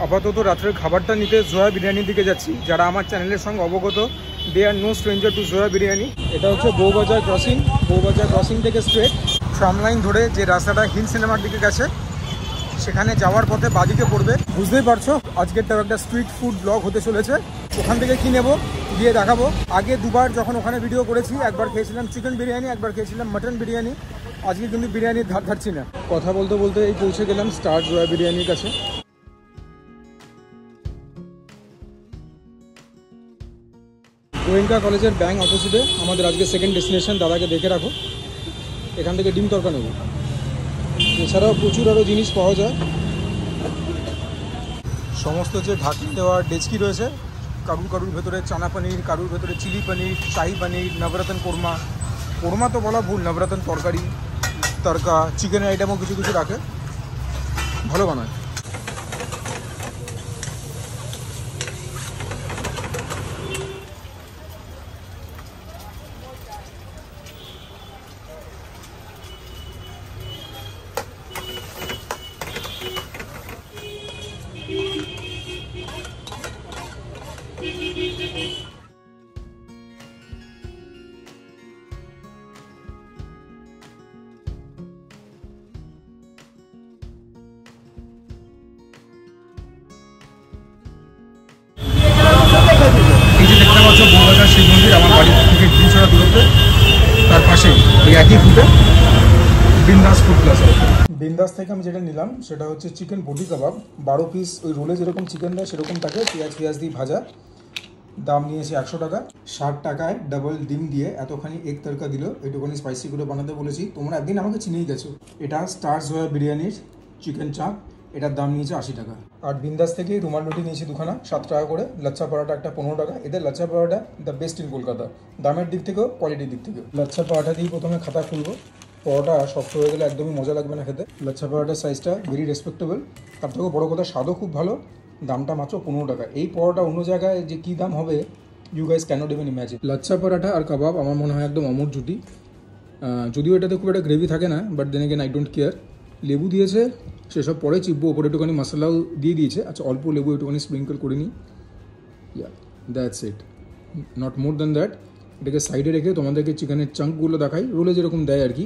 আপাতত রাত্রের খাবারটা নিতে জোয়া বিরিয়ানির দিকে যাচ্ছি। যারা আমার চ্যানেলের সঙ্গে অবগত, দে আর নো স্ট্রেঞ্জার টু জোয়া বিরিয়ানি। এটা হচ্ছে বউবাজার ক্রসিং। বউবাজার ক্রসিং থেকে স্ট্রেট ট্রাম লাইন ধরে যে রাস্তাটা হিল সিনেমার দিকে গেছে, সেখানে যাওয়ার পথে বাদিকে পড়বে। বুঝতেই পারছো আজকেরটাও একটা স্ট্রিট ফুড ব্লগ হতে চলেছে। ওখান থেকে কি নেবো গিয়ে দেখাবো। আগে দুবার যখন ওখানে ভিডিও করেছি, একবার খেয়েছিলাম চিকেন বিরিয়ানি, একবার খেয়েছিলাম মাটন বিরিয়ানি। আজকে কিন্তু বিরিয়ানির ধার ধারছি না। কথা বলতে বলতে এই পৌঁছে গেলাম স্টার জোয়া বিরিয়ানির কাছে। গোয়েঙ্কা কলেজের ব্যাংক অপোজিটে আমাদের আজকে সেকেন্ড ডেস্টিনেশন। দাদাকে দেখে রাখো। এখান থেকে ডিম তরকা নেব। এছাড়াও প্রচুর আরও জিনিস পাওয়া যায়। সমস্ত যে ঢাকনি দেওয়া ডেচকি রয়েছে, কারুর ভেতরে চানা পনির, কারুর ভেতরে চিলি পনির, শাহি পনির, নবরত্ন কোরমা। কোরমা তো বলা ভুল, নবরত্ন তরকারি, তরকা, চিকেনের আইটেমও কিছু কিছু রাখে, ভালো বানায়। বউবাজার শিব মন্দির আমার বাড়ি থেকে 200 দূরত্বে, তার পাশেই এই একই ফুটে বিন্দাস ফুড প্লাজা। বিন্দাস থেকে আমি যেটা নিলাম সেটা হচ্ছে চিকেন বডি কাবাব। 12 পিস ওই রোলে যেরকম চিকেন দেয় সেরকম থাকে, পেঁয়াজ দিয়ে ভাজা। দাম নিয়েছে 100 টাকা। 60 টাকায় ডাবল ডিম দিয়ে এতখানি এগ তরকা দিল। একটুখানি স্পাইসি করে বানাতে বলেছি। তোমরা একদিন আমাকে চিনেই গেছো। এটা স্টার জোয়া বিরিয়ানির চিকেন চাপ। এটার দাম নিয়েছে 80 টাকা। আর বিন্দাস থেকে রুমাল রুটি নিয়েছি দুখানা, 7 টাকা করে। লাচ্ছা পরোটা একটা 15 টাকা। এদের lachha paratha the best in Kolkata, দামের দিক থেকেও কোয়ালিটির দিক থেকেও। লাচ্ছা পরোটা দিয়ে প্রথমে খাতা খুলবো। পরোটা শক্ত হয়ে গেলে একদমই মজা লাগবে না খেতে। লাচ্ছা পরোটার সাইজটা ভেরি রেসপেক্টেবল। তার থেকেও বড়ো কথা, স্বাদও খুব ভালো। দামটা মাত্র 15 টাকা। এই পরোটা অন্য জায়গায় যে কী দাম হবে, you guys can't even imagine. Lachha paratha আর কাবাব আমার মনে হয় একদম অমর জুটি। যদিও এটাতে খুব একটা গ্রেভি থাকে না, but then again I don't care. লেবু দিয়েছে, সেসব পরে চিপবো। ওপরে একটুখানি মশলাও দিয়ে দিয়েছে। আচ্ছা, অল্প লেবু একটুখানি স্প্রিঙ্কল করে নিই। Yeah, that's it, not more than that. এটাকে সাইডে রেখে তোমাদেরকে চিকেনের চাঙ্কগুলো দেখাই। রোলে যেরকম দেয় আর কি,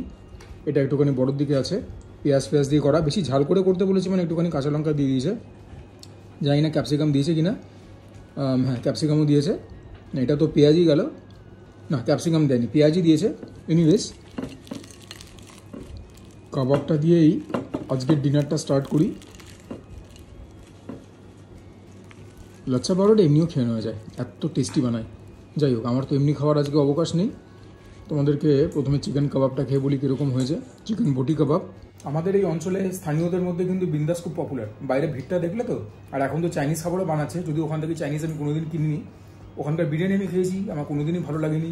এটা একটুখানি বড়োর দিকে আছে। পেঁয়াজ দিয়ে করা, বেশি ঝাল করে করতে বলেছি, মানে একটুখানি কাঁচা লঙ্কা দিয়ে দিয়েছে। জানি না ক্যাপসিকাম দিয়েছে কি না। হ্যাঁ, ক্যাপসিকামও দিয়েছে। এটা তো পেঁয়াজই গেল, না ক্যাপসিকাম দেয়নি, পেঁয়াজই দিয়েছে। এনিওয়েজ, কাবাবটা দিয়েই আজকের ডিনারটা স্টার্ট করি। লাচ্ছা পরোটা এমনিও খেয়ে নেওয়া যায়, এত টেস্টি বানায়। যাই হোক, আমার তো এমনি খাওয়ার আজকে অবকাশ নেই। তোমাদেরকে প্রথমে চিকেন কাবাবটা খেয়ে বলি কীরকম হয়েছে। চিকেন বটি কাবাব। আমাদের এই অঞ্চলে স্থানীয়দের মধ্যে কিন্তু বিন্দাস খুব পপুলার। বাইরে ভিড়টা দেখলে তো। আর এখন তো চাইনিজ খাবারও বানাচ্ছে, যদি ওখান থেকে চাইনিজ আমি কোনোদিন কিনিনি। ওখানকার বিরিয়ানি আমি খেয়েছি, আমার কোনোদিনই ভালো লাগেনি।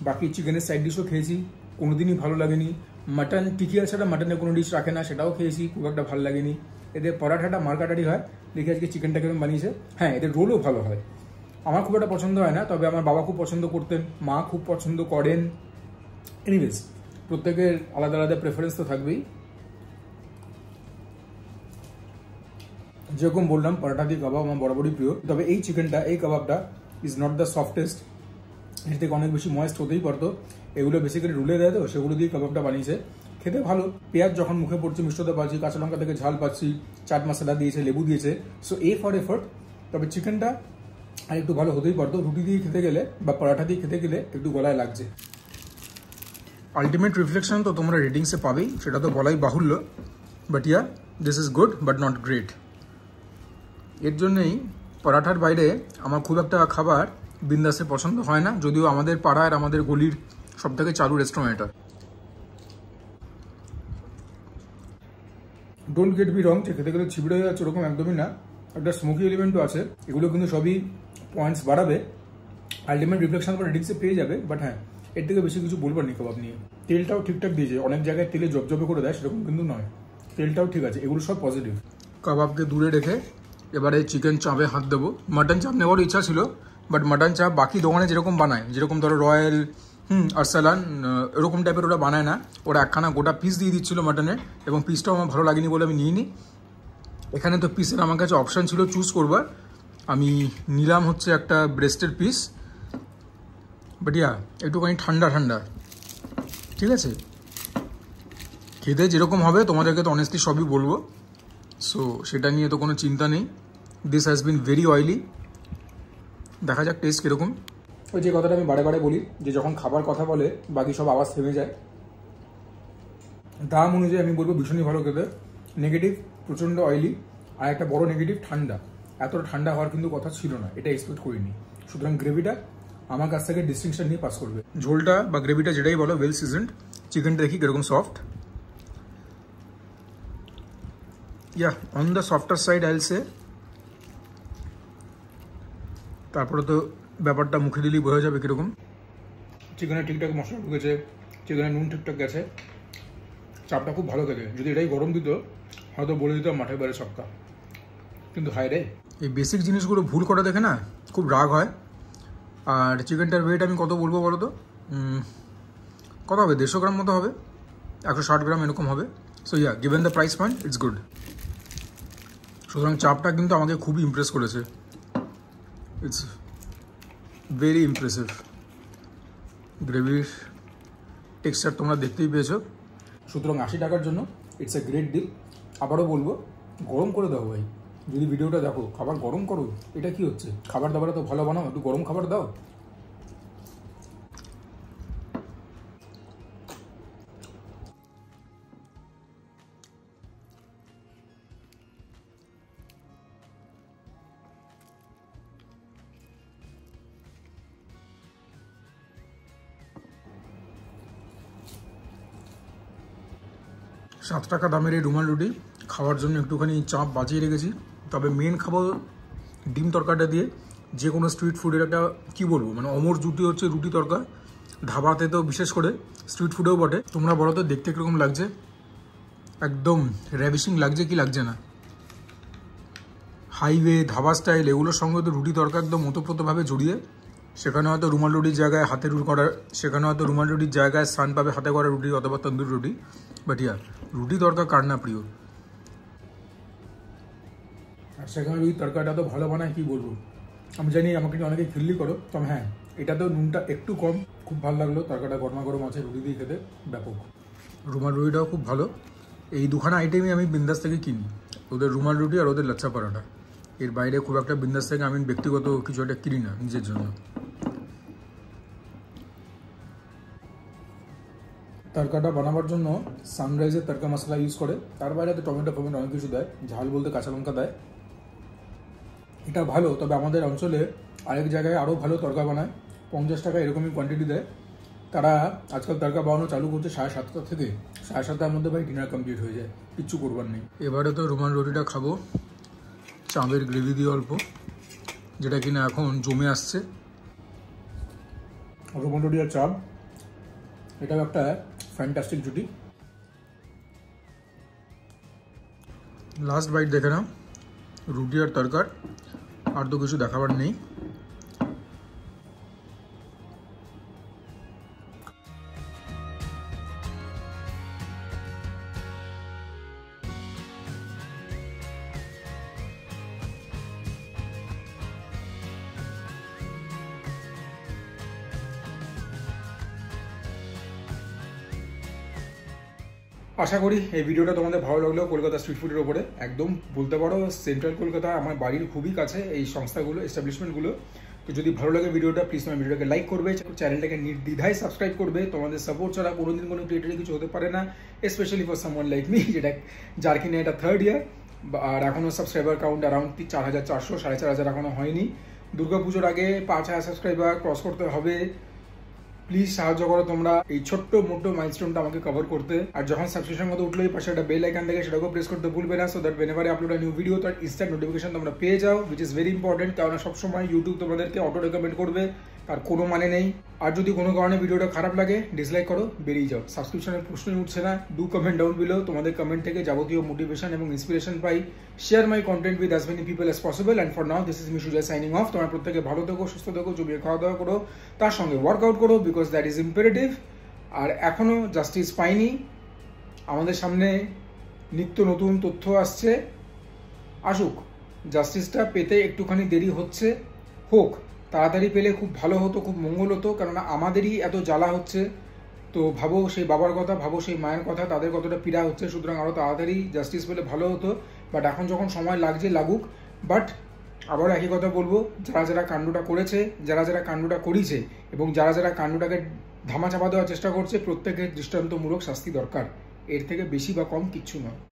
বাকি চিকেনের সাইড ডিশও খেয়েছি, কোনোদিনই ভালো লাগেনি। মাটন টিকিয়া ছাড়া মাটনের কোনো ডিশ রাখে না, সেটাও খেয়েছি, খুব একটা ভালো লাগেনি। এদের পরাঠাটা মার্কাটারি হয়। দেখি আজকে চিকেনটা কেমন বানিয়েছে। হ্যাঁ, এদের রোলও ভালো হয়। আমার খুব একটা পছন্দ হয় না, তবে আমার বাবা খুব পছন্দ করতেন, মা খুব পছন্দ করেন। এনিওয়েজ, প্রত্যেকের আলাদা আলাদা প্রেফারেন্স তো থাকবেই। যেরকম বললাম, পরাঠা দিয়ে কাবাব আমার বরাবরই প্রিয়। তবে এই চিকেনটা, এই কাবাবটা ইজ নট দ্য সফটেস্ট। এর থেকে অনেক বেশি ময়েস্ট হতেই পারতো। এগুলো বেসিক্যালি রুলে দেয় তো, সেগুলো দিয়ে কাবাবটা বানিয়েছে। খেতে ভালো। পেঁয়াজ যখন মুখে পড়ছে মিষ্টতা পাচ্ছি, কাঁচা লঙ্কা থেকে ঝাল পাচ্ছি, চাট মশলা দিয়েছে, লেবু দিয়েছে। So A for effort. তবে চিকেনটা আর একটু ভালো হতেই পারতো। রুটি দিয়ে খেতে গেলে বা পরাঠা দিয়ে খেতে গেলে একটু গলায় লাগছে। আলটিমেট রিফ্লেকশন তো তোমরা রেটিংসে পাবেই, সেটা তো বলাই বাহুল্য। But yeah, this is good but not great. এর জন্যই পরাঠার বাইরে আমার খুব একটা খাবার বিন্দাসে পছন্দ হয় না, যদিও আমাদের পাড়ায় আমাদের গলির সব থেকে চালু রেস্টুরেন্ট এটা। ডোন্ট গেট বি রং, যে খেতে গেলে ছিবড়ে হয়ে যাচ্ছে ওরকম একদমই না। একটা স্মোকি এলিমেন্টও আছে। এগুলো কিন্তু সবই পয়েন্টস বাড়াবে। আলটিমেট রিফ্লেকশন পর রেটিংসে পেয়ে যাবে। বাট হ্যাঁ, এর থেকে বেশি কিছু বলবার নেই কাবাব নিয়ে। তেলটাও ঠিকঠাক দিয়েছে। অনেক জায়গায় তেলে জবজবে করে দেয়, সেরকম কিন্তু নয়। তেলটাও ঠিক আছে। এগুলো সব পজিটিভ। কাবাবকে দূরে রেখে এবারে চিকেন চাপে হাত দেবো। মাটন চাপ নেওয়ার ইচ্ছা ছিল, বাট মাটন চাপ বাকি দোকানে যেরকম বানায়, যেরকম ধরো রয়্যাল আরসালান এরকম টাইপের ওরা বানায় না। ওরা একখানা গোটা পিস দিয়ে দিচ্ছিলো মাটনের, এবং পিসটাও আমার ভালো লাগেনি বলে আমি নিইনি। এখানে তো পিসের আমার কাছে অপশান ছিল চুজ করবার, আমি নিলাম হচ্ছে একটা ব্রেস্টের পিস, বাট ইয়া একটুখানি ঠান্ডা ঠান্ডা, ঠিক আছে। খেতে যেরকম হবে তোমাদেরকে তো অনেস্টলি সবই বলবো, সো সেটা নিয়ে তো কোনো চিন্তা নেই। This has been very oily, দেখা যাক টেস্ট কীরকম। ওই যে কথাটা আমি বারে বারে বলি যে যখন খাবার কথা বলে বাকি সব আওয়াজ থেমে যায়, দাম অনুযায়ী আমি বলবো ভীষণই ভালো খেতে। নেগেটিভ প্রচণ্ড অয়েলি, আর একটা বড় নেগেটিভ ঠান্ডা। এতটা ঠান্ডা হওয়ার কিন্তু কথা ছিল না, এটা এক্সপেক্ট করিনি। সুতরাং গ্রেভিটা আমার কাছ থেকে ডিস্টিংশন নিয়ে পাস করবে। ঝোলটা বা গ্রেভিটা যেটাই বলো ওয়েল সিজনড। চিকেনটা দেখি কিরকম soft, yeah on the softer side আইল সে। তারপরে তো ব্যাপারটা মুখে দিলেই বোঝা যাবে কীরকম। চিকেনে ঠিকঠাক মশলা ঢুকেছে, চিকেনে নুন ঠিকঠাক গেছে, চাপটা খুব ভালো খেতে। যদি এটাই গরম দিত হয়তো বলে দিতাম মাঠের বাইরে ছক্কা, কিন্তু হায় রে, এই বেসিক জিনিসগুলো ভুল করা দেখে না খুব রাগ হয়। আর চিকেনটার ওয়েট আমি কত বলবো বলো তো, কত হবে, 150 গ্রাম মতো হবে, 160 গ্রাম এরকম হবে। So yeah, given the price point it's good. সুতরাং চাপটা কিন্তু আমাকে খুবই ইমপ্রেস করেছে, ইটস ভেরি ইমপ্রেসিভ। গ্রেভির টেক্সচার তোমরা দেখতেই পেয়েছো। সুতরাং 80 টাকার জন্য ইটস এ গ্রেট ডিল। আবারও বলবো, গরম করে দাও ভাই, যদি ভিডিওটা দেখো খাবার গরম করো। এটা কি হচ্ছে, খাবার দাবার তো ভালো বানাও, একটু গরম খাবার দাও। ৳7 দামের এই রুমাল রুটি খাওয়ার জন্য একটুখানি চাপ বাঁচিয়ে রেখেছি। তবে মেন খাবো ডিম তরকাটা দিয়ে। যে কোনো স্ট্রিট ফুডের একটা কী বলবো, মানে অমর জুটি হচ্ছে রুটি তরকা। ধাবাতে তো বিশেষ করে, স্ট্রিট ফুডেও বটে। তোমরা বলো তো দেখতে কীরকম লাগছে, একদম র্যাভিশিং লাগছে কি লাগছে না। হাইওয়ে ধাবা স্টাইল এগুলোর সঙ্গে তো রুটি তরকা একদম ওতপ্রোতভাবে জড়িয়ে। সেখানে হয়তো রুমাল রুটির জায়গায় হাতে রুটি করা, সেখানে হয়তো রুমাল রুটির জায়গায় স্থান পাবে হাতে করা রুটি অথবা তন্দুর রুটি। বাট ইয়া, রুটি তরকা কার না প্রিয়। আর সেখানে রুটি তরকাটা তো ভালো বানায় কি বলবো। আমি জানি আমাকে অনেকে খিল্লি করো, তবে হ্যাঁ এটাতেও নুনটা একটু কম, খুব ভালো লাগলো। তরকাটা গরমা গরম আছে, রুটি দিয়ে খেতে ব্যাপক। রুমাল রুটিটাও খুব ভালো। এই দুখানা আইটেমই আমি বিন্দাস থেকে কিনি, ওদের রুমাল রুটি আর ওদের লাচ্ছা পরাটা। এর বাইরে খুব একটা বিন্দাস থেকে আমি ব্যক্তিগত কিছু একটা কিনি না নিজের জন্য। তরকাটা বানাবার জন্য সানরাইজের তরকা মশলা ইউজ করে, তার বাইরে তো টমেটো ফমেটো অনেক কিছু দেয়, ঝাল বলতে কাঁচা লঙ্কা দেয়। এটা ভালো, তবে আমাদের অঞ্চলে আরেক জায়গায় আরও ভালো তরকা বানায়, 50 টাকা এরকমই কোয়ান্টিটি দেয়। তারা আজকাল তরকা বানানো চালু করছে 7:30 থেকে, 7:30টার মধ্যে ভাই ডিনার কমপ্লিট হয়ে যায়, কিচ্ছু করবার নেই। এবারে তো রুমাল রুটিটা খাবো চাঁদের গ্রেভি দিয়ে অল্প, যেটা কিনা এখন জমে আসছে। রুমাল রুটি আর চাপ, এটাও একটা ফ্যান্টাস্টিক জুটি। লাস্ট বাইট দেখে নাও রুটি আর তরকার, আর তো কিছু দেখাবার নেই। আশা করি এই ভিডিওটা তোমাদের ভালো লাগলো। কলকাতা স্ট্রিট ফুডের ওপরে একদম বলতে পারো সেন্ট্রাল কলকাতা আমার বাড়ির খুবই কাছে এই সংস্থাগুলো, এস্টাবলিশমেন্টগুলো। তো যদি ভালো লাগে ভিডিওটা, প্লিজ তোমার ভিডিওটাকে লাইক করবে, চ্যানেলটাকে নির্দ্বিধায় সাবস্ক্রাইব করবে। তোমাদের সাপোর্ট ছাড়া কোনোদিন কোনো ক্রিয়েটারে কিছু হতে পারে না, specially for someone like me, যার কিনা এটা 3rd ইয়ার। আর এখনও সাবস্ক্রাইবার কাউন্ট অ্যারাউন্ড 4400, 4500 এখনও হয়নি। দুর্গাপুজোর আগে 5000 সাবস্ক্রাইবার ক্রস করতে হবে। প্লিজ সাহায্য করো তোমরা এই ছোট্ট মোটো মাইলস্টোনটা আমাকে কভার করতে। আর যখন সাবস্ক্রিপশন মতো উঠলোই পাশে একটা বেল আইকন থাকে, সেটাকেও প্রেস করতে ভুলবে না, so that whenever I upload a new video তার ইনস্ট্যান্ট নোটিফিকেশন তোমরা পেয়ে যাও, which is very important। কারণ সবসময় ইউটিউব তোমাদেরকে অটো রেকমেন্ড করবে, তার কোনো মানে নেই। আর যদি কোনো কারণে ভিডিওটা খারাপ লাগে ডিসলাইক করো, বেরিয়ে যাও, সাবস্ক্রিপশনের প্রশ্নই উঠছে না। ডু কমেন্ট ডাউন বিলো, তোমাদের কমেন্ট থেকে যাবতীয় মোটিভেশন এবং ইন্সপিরেশন পাই। Share my content with as many people as possible. And for now this is me Sujoy signing off. তোমরা প্রত্যেকে ভালো থেকো, সুস্থ থেকো, জমিয়ে খাওয়া দাওয়া করো, তার সঙ্গে ওয়ার্কআউট করো, বিকজ দ্যাট ইজ ইম্পারেটিভ। আর এখনও জাস্টিস পাইনি, আমাদের সামনে নিত্য নতুন তথ্য আসছে, আসুক, জাস্টিসটা পেতে একটুখানি দেরি হচ্ছে, হোক, তাড়াতাড়ি পেলে খুব ভালো হতো, খুব মঙ্গল হতো, কেননা আমাদেরই এত জ্বালা হচ্ছে। তো ভাবো সেই বাবার কথা, ভাবো সেই মায়ের কথা, তাদের কতটা পীড়া হচ্ছে। সুতরাং আরও তাড়াতাড়ি জাস্টিস পেলে ভালো হতো, বাট এখন যখন সময় লাগছে লাগুক। বাট আবার একই কথা বলবো, যারা যারা কাণ্ডটা করেছে, যারা যারা কাণ্ডটা করিয়েছে এবং যারা যারা কাণ্ডটাকে ধামাচাপা দেওয়ার চেষ্টা করছে, প্রত্যেকের দৃষ্টান্তমূলক শাস্তি দরকার। এর থেকে বেশি বা কম কিচ্ছু নয়।